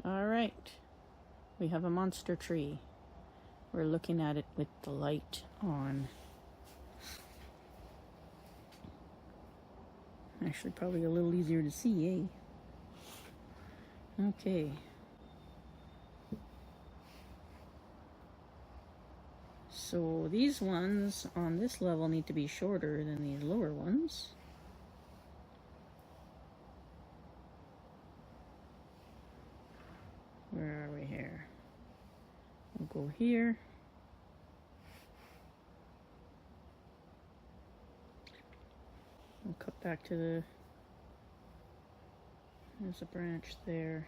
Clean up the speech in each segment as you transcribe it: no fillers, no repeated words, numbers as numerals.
All right, we have a monster tree. We're looking at it with the light on. Actually, probably a little easier to see, eh? Okay. So these ones on this level need to be shorter than these lower ones. Where are we here? We'll go here. We'll cut back to there's a branch there.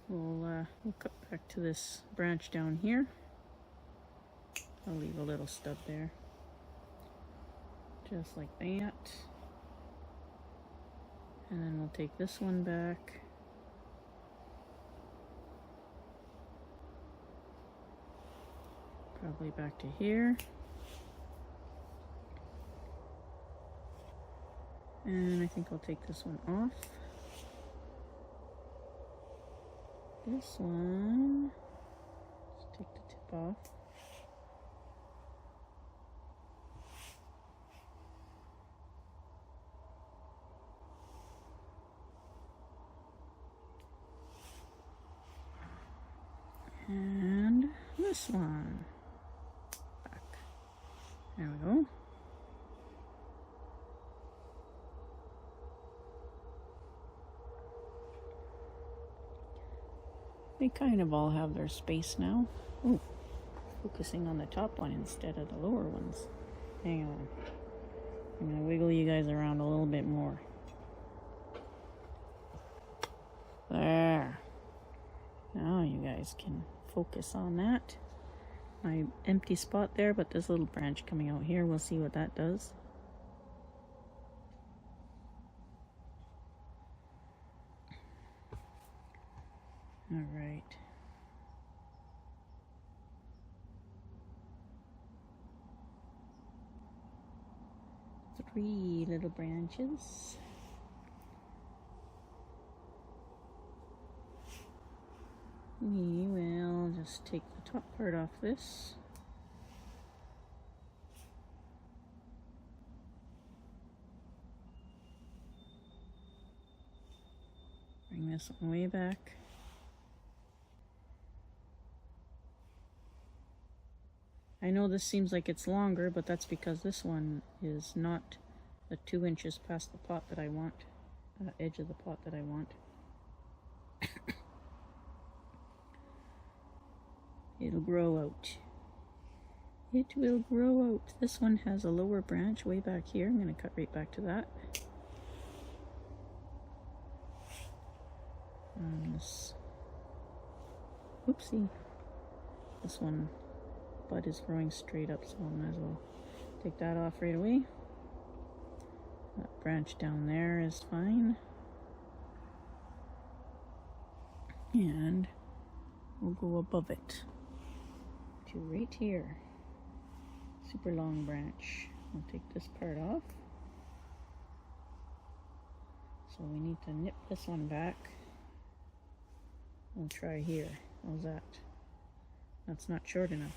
We'll cut back to this branch down here. I'll leave a little stub there. Just like that. And then we'll take this one back. Probably back to here. And I think I'll take this one off. This one, let's take the tip off. And this one, back. There we go. They kind of all have their space now. Ooh, focusing on the top one instead of the lower ones. Hang on. I'm going to wiggle you guys around a little bit more. There. Now you guys can focus on that. My empty spot there, but this little branch coming out here, we'll see what that does. All right. Three little branches. We will just take the top part off this. Bring this one way back. I know this seems like it's longer, but that's because this one is not the 2 inches past the pot that I want, edge of the pot that I want. It'll grow out. It will grow out. This one has a lower branch way back here. I'm going to cut right back to that. This, oopsie. This one bud is growing straight up, so I might as well take that off right away. That branch down there is fine. And we'll go above it to right here. Super long branch. I'll take this part off. So we need to nip this one back. We'll try here. How's that? That's not short enough.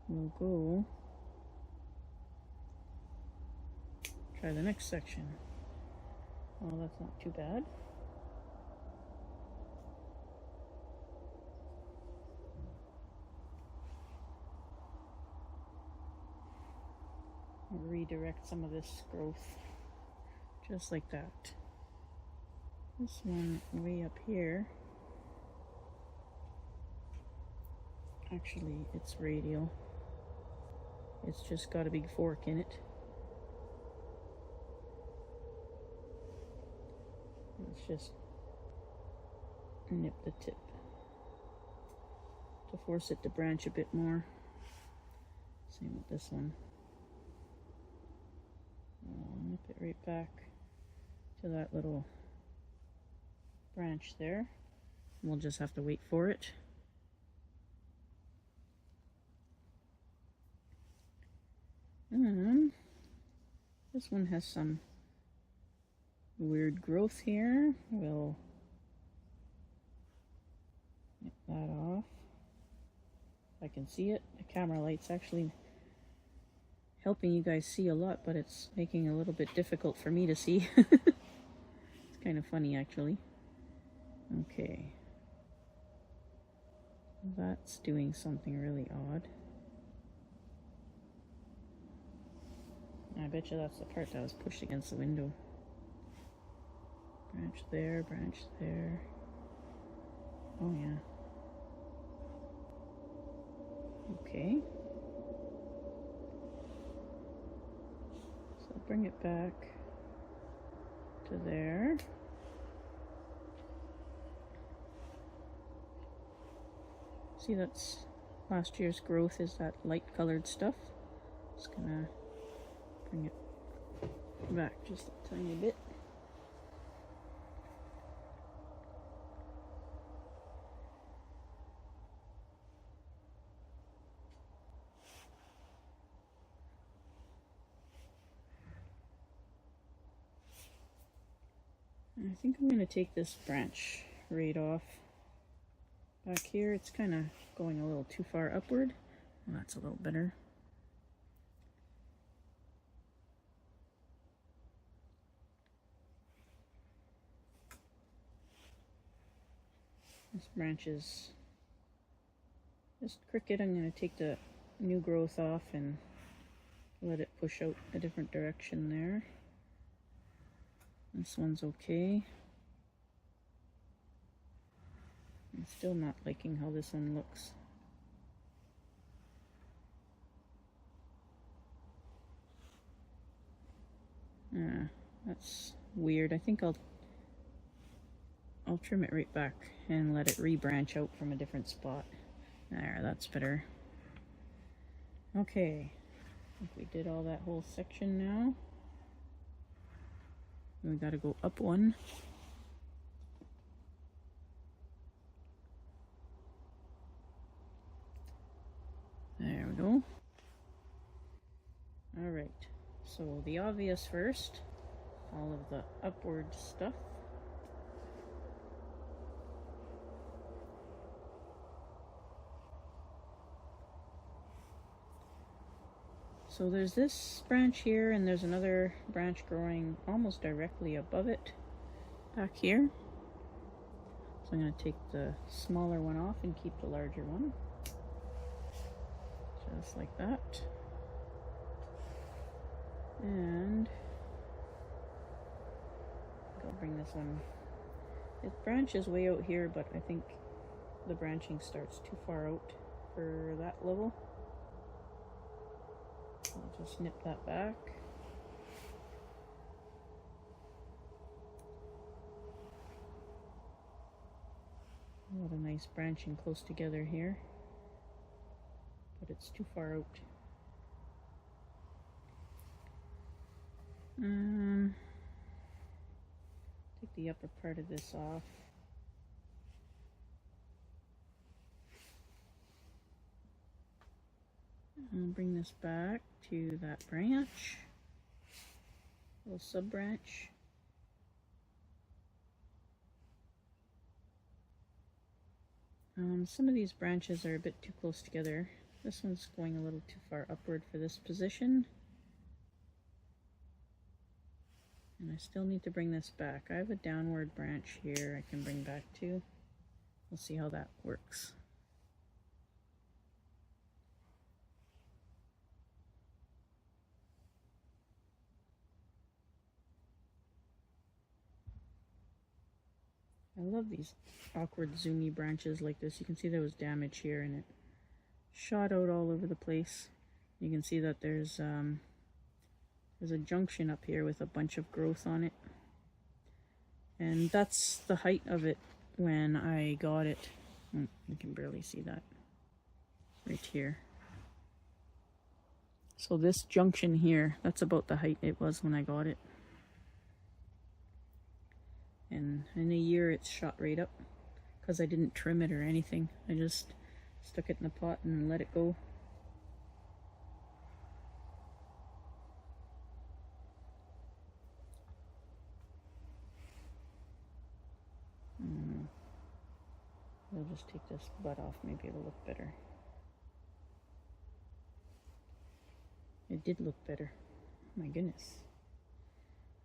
We'll go try the next section. Oh, that's not too bad. We'll redirect some of this growth just like that. This one way up here, actually it's radial. It's just got a big fork in it. Let's just nip the tip to force it to branch a bit more. Same with this one. I'll nip it right back to that little branch there. We'll just have to wait for it. And this one has some weird growth here. We'll get that off. I can see it. The camera light's actually helping you guys see a lot, but it's making it a little bit difficult for me to see. It's kind of funny, actually. Okay. That's doing something really odd. I bet you that's the part that was pushed against the window. Branch there, branch there. Oh yeah. Okay. So bring it back to there. See, that's last year's growth, is that light colored stuff. Just gonna bring it back just a tiny bit. I think I'm going to take this branch right off. Back here, it's kind of going a little too far upward. Well, that's a little better. This branch is just crooked. I'm going to take the new growth off and let it push out a different direction there. This one's okay. I'm still not liking how this one looks. That's weird. I think I'll trim it right back and let it re-branch out from a different spot. There, that's better. Okay, I think we did all that whole section now. We gotta go up one. There we go. Alright, so the obvious first, all of the upward stuff. So there's this branch here, and there's another branch growing almost directly above it back here. So I'm going to take the smaller one off and keep the larger one. Just like that. And I'll bring this one. It branches way out here, but I think the branching starts too far out for that level. I'll just snip that back. A lot of nice branching close together here, but it's too far out. Take the upper part of this off. And bring this back to that branch, little sub branch. Some of these branches are a bit too close together. This one's going a little too far upward for this position. And I still need to bring this back. I have a downward branch here I can bring back to. We'll see how that works. I love these awkward zoomy branches like this. You can see there was damage here and it shot out all over the place. You can see that there's a junction up here with a bunch of growth on it. And that's the height of it when I got it. You can barely see that right here. So this junction here, that's about the height it was when I got it. And in a year it's shot right up because I didn't trim it or anything. I just stuck it in the pot and let it go. We'll just take this butt off, maybe it'll look better. It did look better. Oh my goodness.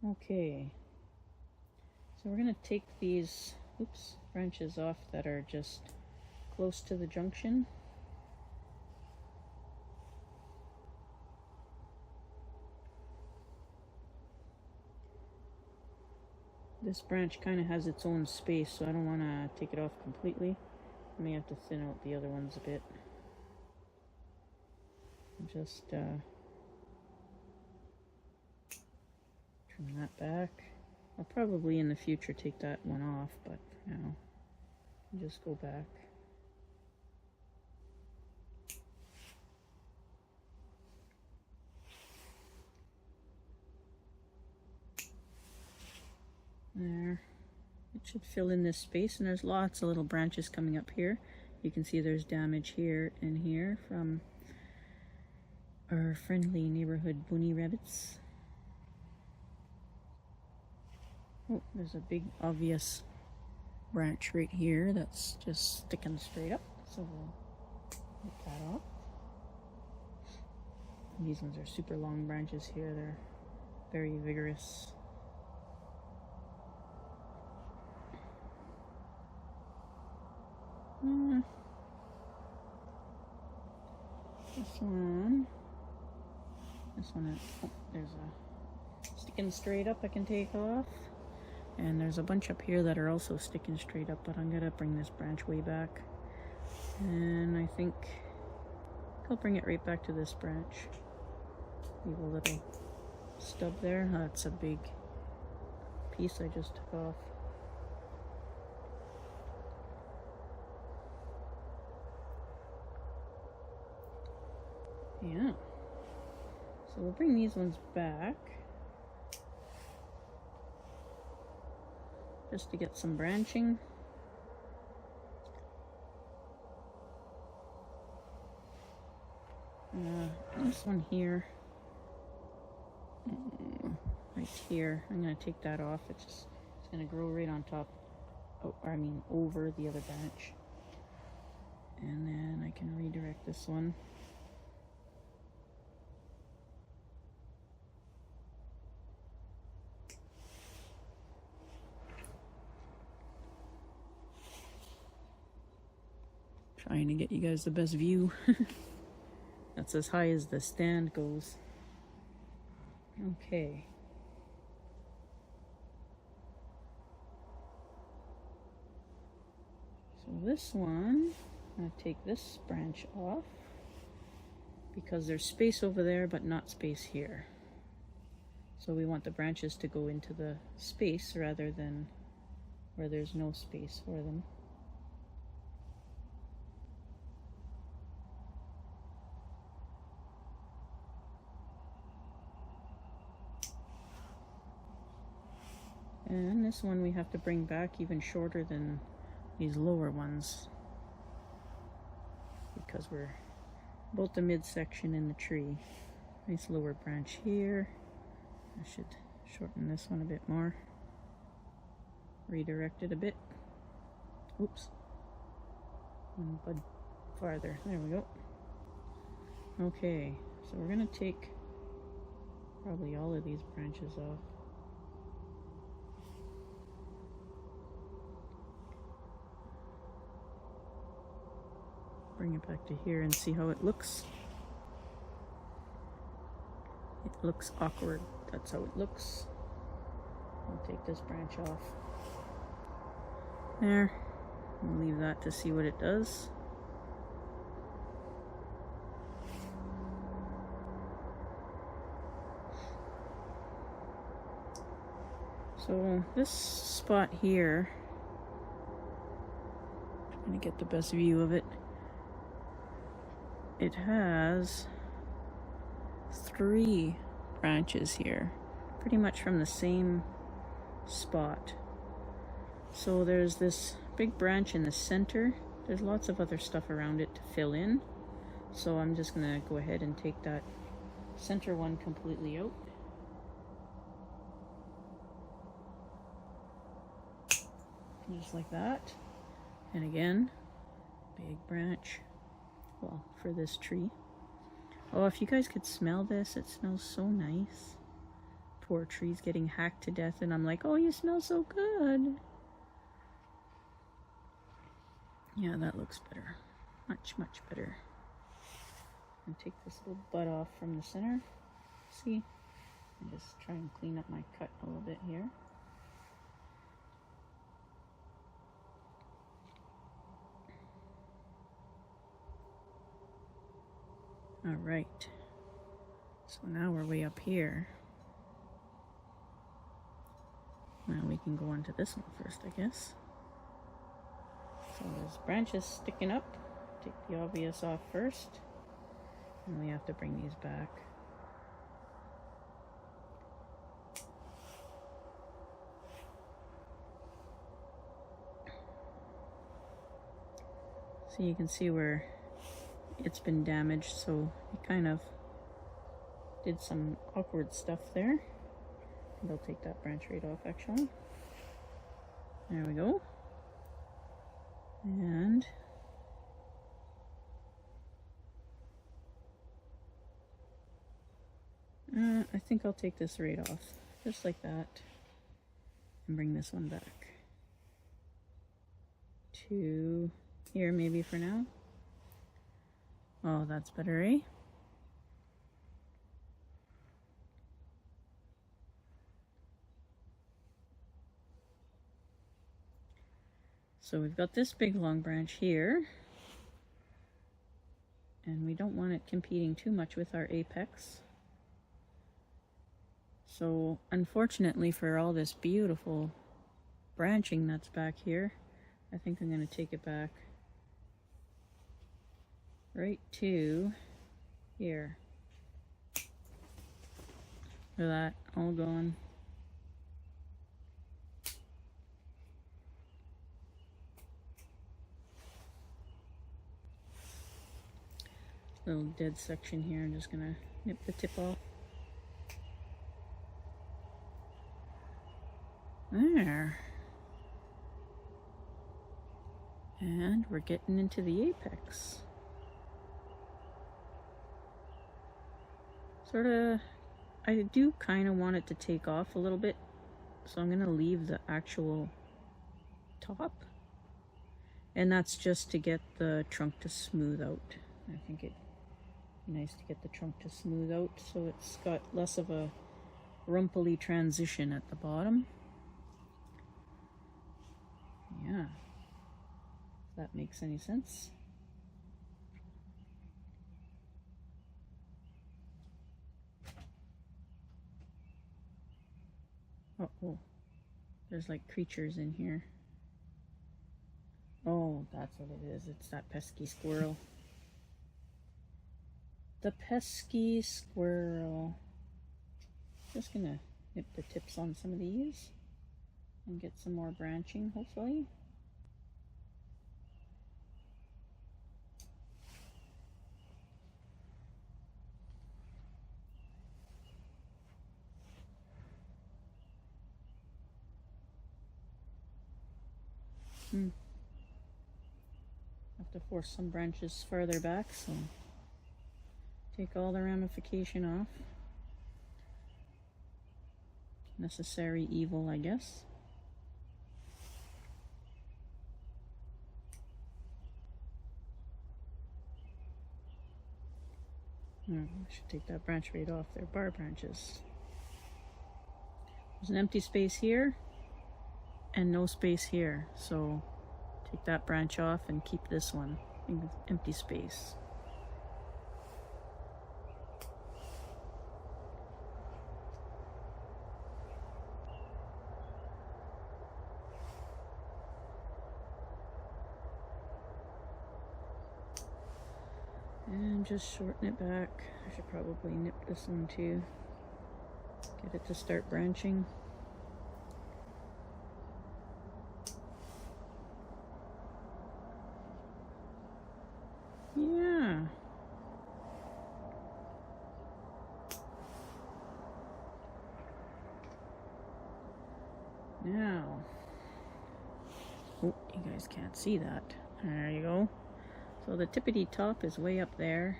Okay. So we're going to take these branches off that are just close to the junction. This branch kind of has its own space, so I don't want to take it off completely. I may have to thin out the other ones a bit. Just trim that back. I'll probably in the future take that one off, but for now, just go back. There. It should fill in this space, and there's lots of little branches coming up here. You can see there's damage here and here from our friendly neighborhood bunny rabbits. Oh, there's a big obvious branch right here that's just sticking straight up, so we'll get that off. And these ones are super long branches here, they're very vigorous. This one, oh, there's a sticking straight up I can take off. And there's a bunch up here that are also sticking straight up, but I'm gonna bring this branch way back. And I think I'll bring it right back to this branch. Leave a little stub there. That's a big piece I just took off. Yeah. So we'll bring these ones back. Just to get some branching. This one here, right here, I'm going to take that off. It's going to grow right on top, over the other branch. And then I can redirect this one. Trying to get you guys the best view. That's as high as the stand goes. Okay. So this one, I'm going to take this branch off because there's space over there but not space here. So we want the branches to go into the space rather than where there's no space for them. And this one we have to bring back even shorter than these lower ones because we're about the midsection in the tree. Nice lower branch here. I should shorten this one a bit more. Redirect it a bit. Oops. And bud farther. There we go. Okay, so we're gonna take probably all of these branches off. Bring it back to here and see how it looks. It looks awkward. That's how it looks. I'll take this branch off. There. We'll leave that to see what it does. So this spot here, I'm trying to get the best view of it. It has 3 branches here, pretty much from the same spot. So there's this big branch in the center. There's lots of other stuff around it to fill in. So I'm just gonna go ahead and take that center one completely out. Just like that. And again, big branch. Well, for this tree. Oh, if you guys could smell this, it smells so nice. Poor tree's getting hacked to death, and I'm like, oh, you smell so good. Yeah, that looks better. Much, much better. And take this little butt off from the center. See? And just try and clean up my cut a little bit here. All right. So now we're way up here. Now we can go on to this one first, I guess. So there's branches sticking up. Take the obvious off first. And we have to bring these back. So you can see where it's been damaged, so it kind of did some awkward stuff there. And I'll take that branch right off actually. There we go. And I think I'll take this right off, just like that, and bring this one back to here maybe for now. Oh, that's better, eh? So we've got this big long branch here, and we don't want it competing too much with our apex. So unfortunately for all this beautiful branching that's back here, I think I'm going to take it back right to here. Look at that, all gone. Little dead section here, I'm just gonna nip the tip off. There. And we're getting into the apex. I do kind of want it to take off a little bit, so I'm gonna leave the actual top. And that's just to get the trunk to smooth out. I think it'd be nice to get the trunk to smooth out so it's got less of a rumply transition at the bottom. Yeah, if that makes any sense. Oh, there's like creatures in here. Oh, that's what it is. It's that pesky squirrel. The pesky squirrel. Just gonna nip the tips on some of these and get some more branching, hopefully. Have to force some branches farther back, so take all the ramification off. Necessary evil, I guess. I should take that branch right off. They're bar branches. There's an empty space here and no space here, so take that branch off and keep this one in empty space. And just shorten it back. I should probably nip this one too. Get it to start branching. Yeah. Now, Oh, you guys can't see that. There you go. So the tippity top is way up there.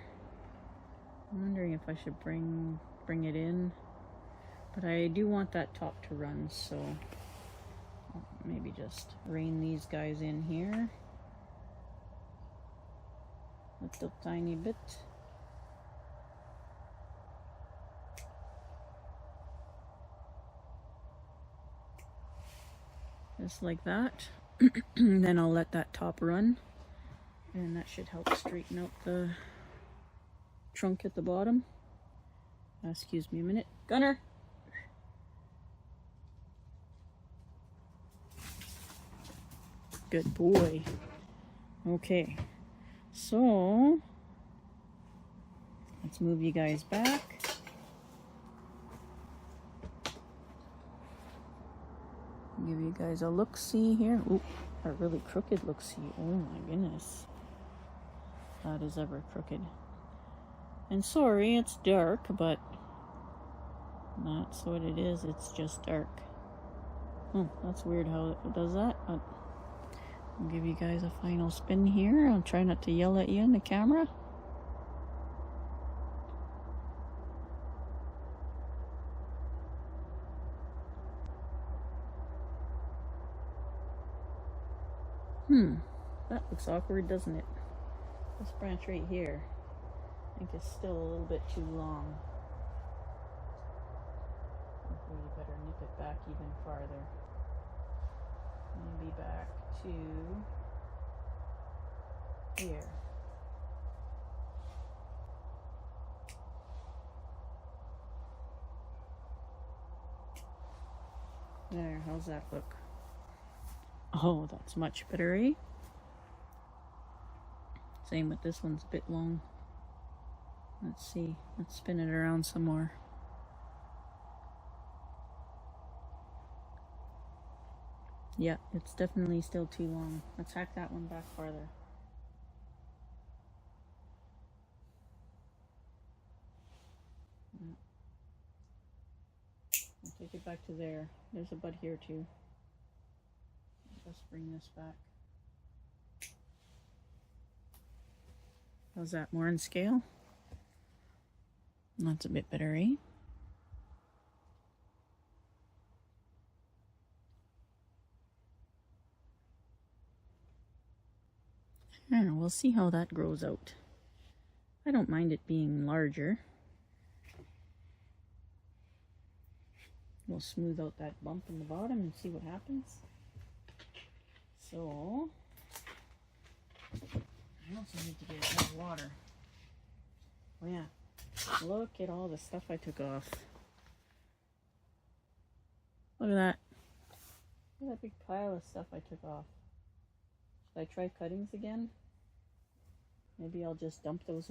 I'm wondering if I should bring it in. But I do want that top to run, so I'll maybe just rein these guys in here. A little tiny bit. Just like that. Then I'll let that top run, and that should help straighten out the trunk at the bottom. Excuse me a minute. Gunner! Good boy. Okay, so let's move you guys back. Give you guys a look-see here. Ooh, a really crooked look-see. Oh my goodness. That is ever crooked. And sorry, it's dark, but that's what it is. It's just dark. Oh, that's weird how it does that, but I'll give you guys a final spin here. I'll try not to yell at you in the camera. That looks awkward, doesn't it? This branch right here, I think it's still a little bit too long. Hopefully you better nip it back even farther. Maybe back to here. There, how's that look? Oh, that's much better, eh? Same with this one's a bit long. Let's see. Let's spin it around some more. Yeah, it's definitely still too long. Let's hack that one back farther. I'll take it back to there. There's a bud here too. Just bring this back. How's that? More in scale? That's a bit better, eh? I don't know, we'll see how that grows out. I don't mind it being larger. We'll smooth out that bump in the bottom and see what happens. So, I also need to get more water. Oh yeah, look at all the stuff I took off. Look at that. Look at that big pile of stuff I took off. Should I try cuttings again? Maybe I'll just dunk them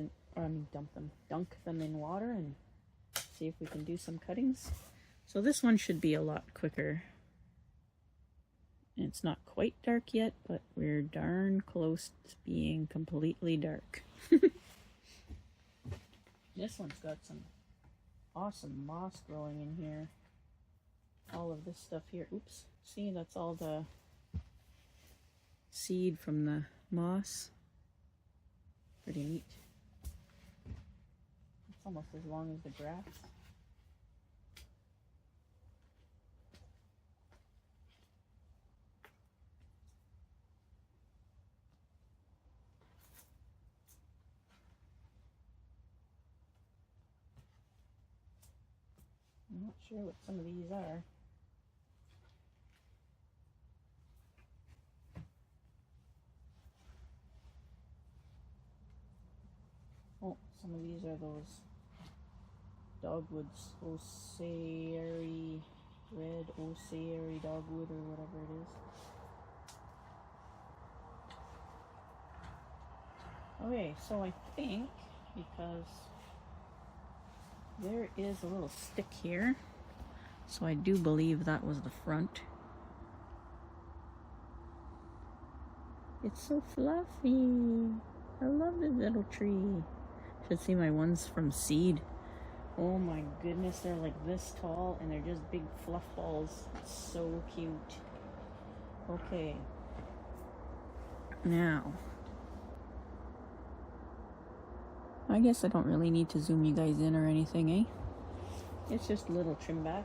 in water and see if we can do some cuttings. So this one should be a lot quicker. It's not quite dark yet, but we're darn close to being completely dark. This one's got some awesome moss growing in here. All of this stuff here. Oops. See, that's all the seed from the moss. Pretty neat. It's almost as long as the grass. I'm not sure what some of these are. Oh, some of these are those dogwoods, osseary, red osseary dogwood or whatever it is. Okay, so I think because there is a little stick here, so I do believe that was the front. It's so fluffy. I love this little tree. Should see my ones from seed. Oh my goodness, they're like this tall and they're just big fluff balls. It's so cute. Okay, Now, I guess I don't really need to zoom you guys in or anything, eh? It's just a little trim back.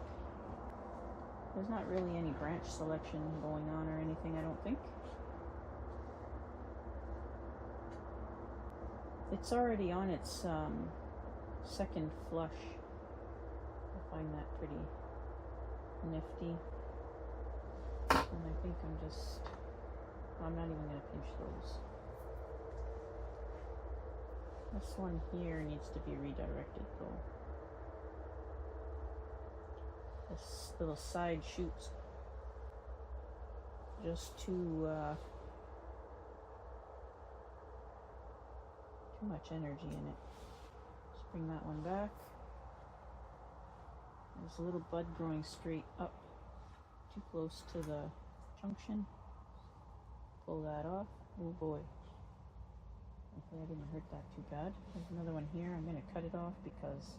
There's not really any branch selection going on or anything, I don't think. It's already on its second flush. I find that pretty nifty. And I think I'm not even going to pinch those. This one here needs to be redirected though. This little side shoots just too much energy in it. Just bring that one back. There's a little bud growing straight up, too close to the junction. Pull that off. Oh boy. Hopefully I didn't hurt that too bad. There's another one here. I'm going to cut it off because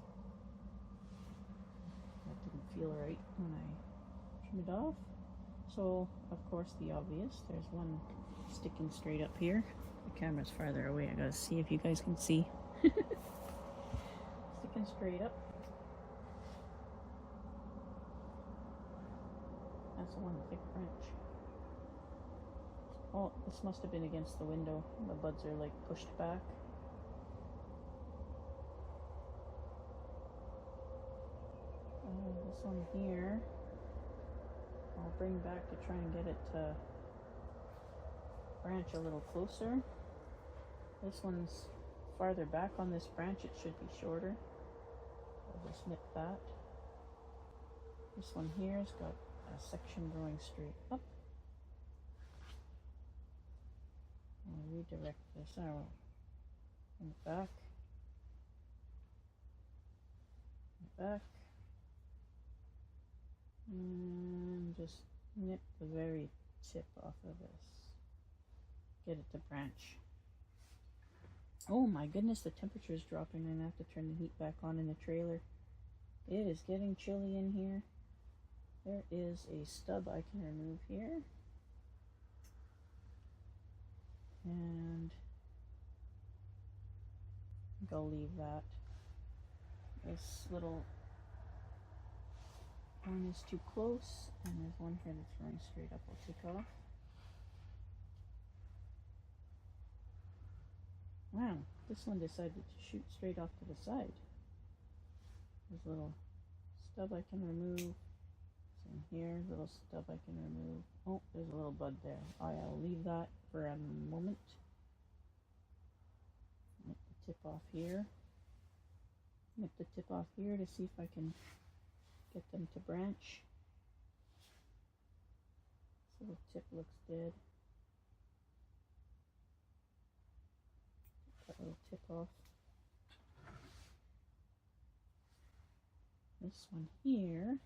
that didn't feel right when I trim it off. So, of course, the obvious. There's one sticking straight up here. The camera's farther away. I gotta see if you guys can see. Sticking straight up. That's one thick branch. Oh, this must have been against the window. The buds are like pushed back. This one here, I'll bring back to try and get it to branch a little closer. This one's farther back on this branch. It should be shorter. I'll just nip that. This one here has got a section growing straight up. I'll redirect this arrow in the back. Back. And just nip the very tip off of this. Get it to branch. Oh my goodness, the temperature is dropping. I'm gonna have to turn the heat back on in the trailer. It is getting chilly in here. There is a stub I can remove here. And I think I'll leave that. This little one is too close, and there's one here that's running straight up. I'll take off. Wow, this one decided to shoot straight off to the side. There's a little stub I can remove. Same here, little stub I can remove. Oh, there's a little bud there. I'll leave that for a moment. Nip the tip off here. Nip the tip off here to see if I can get them to branch. So the tip looks dead. Take that little tip off. This one here,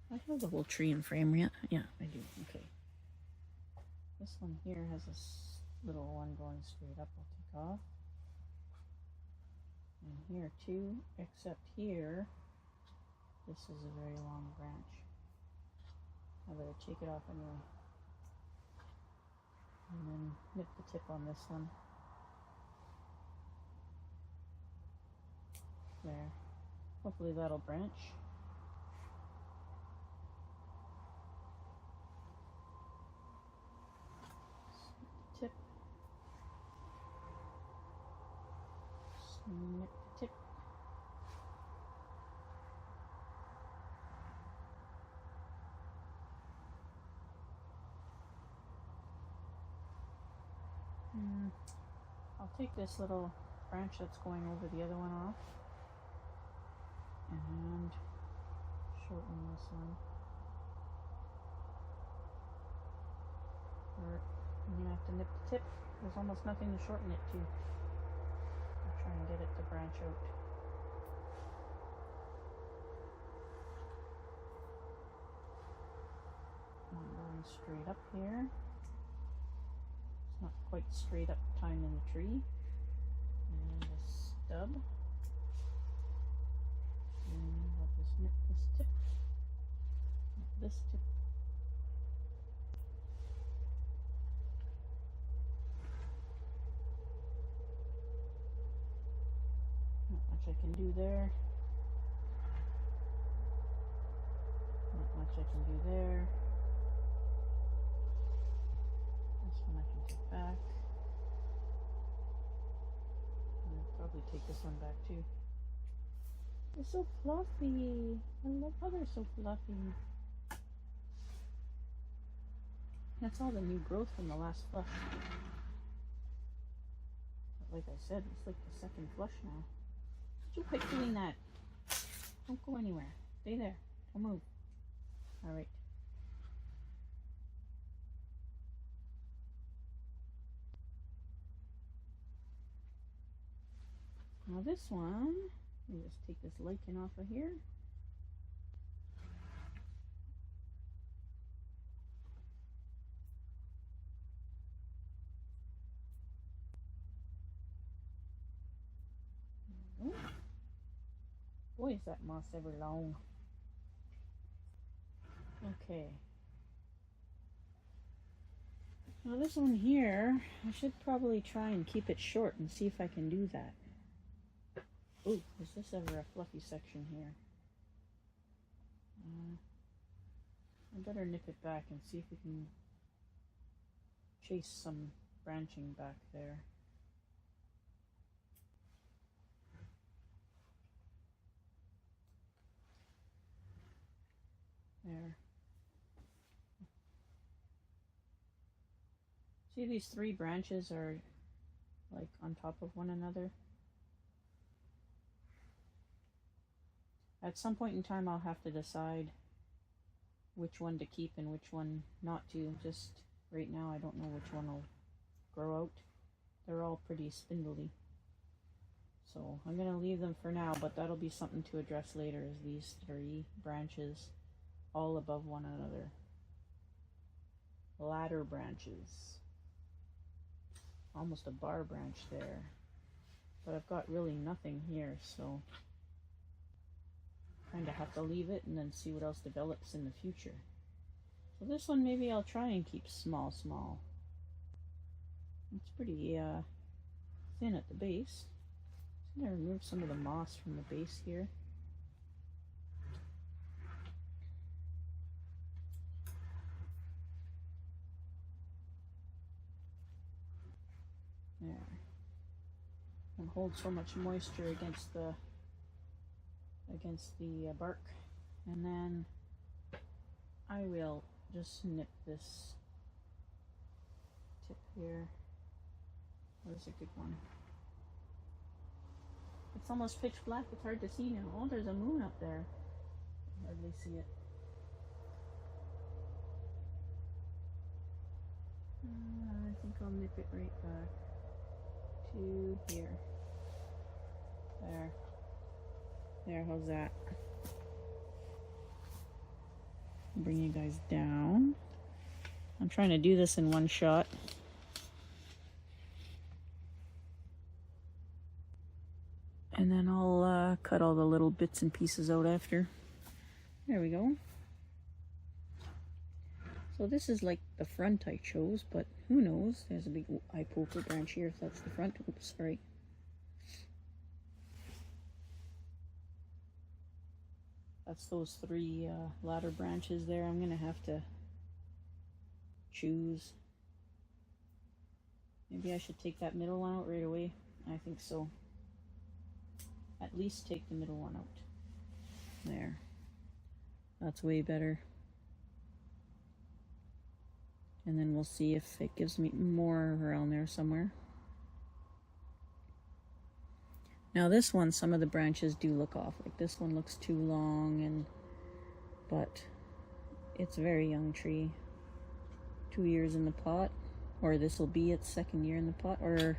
I have the whole tree in frame yet. Yeah, I do. Okay. This one here has a little one going straight up. I'll take off. And here too, except here, this is a very long branch. I better take it off anyway. And then nip the tip on this one. There. Hopefully that'll branch. Snip the tip. Snip the tip. I'll take this little branch that's going over the other one off and shorten this one. I'm gonna have to nip the tip. There's almost nothing to shorten it to. I'll try and get it to branch out. I'm going straight up here. It's not quite straight up time in the tree. And a stub. And I'll just nip this tip. Nip this tip. much I can do there. Not much I can do there. This one I can take back. I'll probably take this one back too. They're so fluffy. I love how they're so fluffy. That's all the new growth from the last flush. But like I said, it's like the second flush now. Would you quit doing that? Don't go anywhere. Stay there. Don't move. Alright. Now this one, let me just take this lichen off of here. Boy, is that moss ever long. Okay. Now this one here, I should probably try and keep it short and see if I can do that. Ooh, is this ever a fluffy section here? I better nip it back and see if we can chase some branching back there. There. See, these three branches are like on top of one another. At some point in time I'll have to decide which one to keep and which one not to. Just right now I don't know which one will grow out. They're all pretty spindly. So I'm going to leave them for now, but that'll be something to address later, is these three branches all above one another. Ladder branches. Almost a bar branch there. But I've got really nothing here, so kind of have to leave it and then see what else develops in the future. So this one maybe I'll try and keep small. It's pretty thin at the base. I'm going to remove some of the moss from the base here. There. And hold so much moisture against the bark. And then I will just snip this tip here. Where's a good one? It's almost pitch black, it's hard to see now. Oh, there's a moon up there. I hardly see it. I think I'll nip it right back to here. There, how's that? Bring you guys down. I'm trying to do this in one shot. And then I'll cut all the little bits and pieces out after. There we go. So this is like the front I chose, but who knows? There's a big eye poker branch here if that's the front. Oops, sorry. That's those three ladder branches there. I'm gonna have to choose. Maybe I should take that middle one out right away. I think so. At least take the middle one out. There. That's way better. And then we'll see if it gives me more around there somewhere. Now this one, some of the branches do look off. Like this one looks too long, but it's a very young tree. 2 years in the pot, or this will be its second year in the pot, or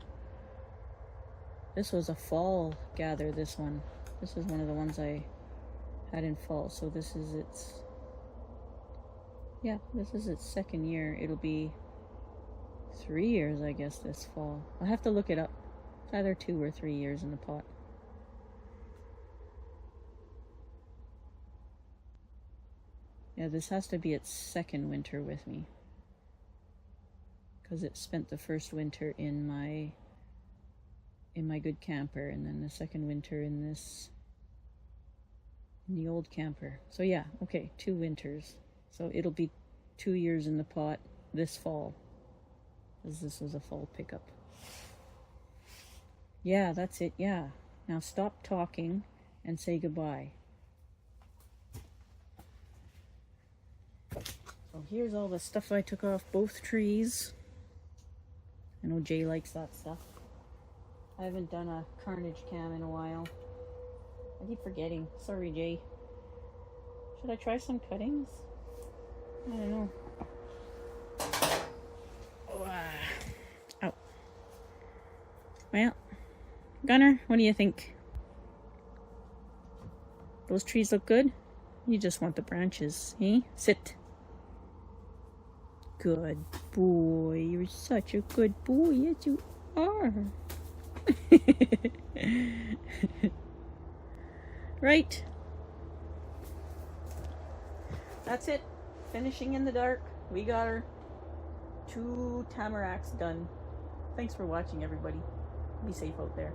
this was a fall gather, this one. This is one of the ones I had in fall, so this is its, yeah, this is its second year. It'll be 3 years, I guess, this fall. I'll have to look it up. It's either 2 or 3 years in the pot. Yeah, this has to be its second winter with me, because it spent the first winter in my in my good camper, and then the second winter in the old camper. So yeah, okay, 2 winters. So it'll be 2 years in the pot this fall, because this was a fall pickup. Yeah, that's it, yeah. Now stop talking and say goodbye. So here's all the stuff I took off both trees. I know Jay likes that stuff. I haven't done a carnage cam in a while. I keep forgetting. Sorry, Jay. Should I try some cuttings? I don't know. Oh, ow. Well, Gunner, what do you think? Those trees look good? You just want the branches, eh? Sit. Good boy. You're such a good boy. Yes, you are. Right. That's it. Finishing in the dark. We got our 2 tamaracks done. Thanks for watching, everybody. Be safe out there.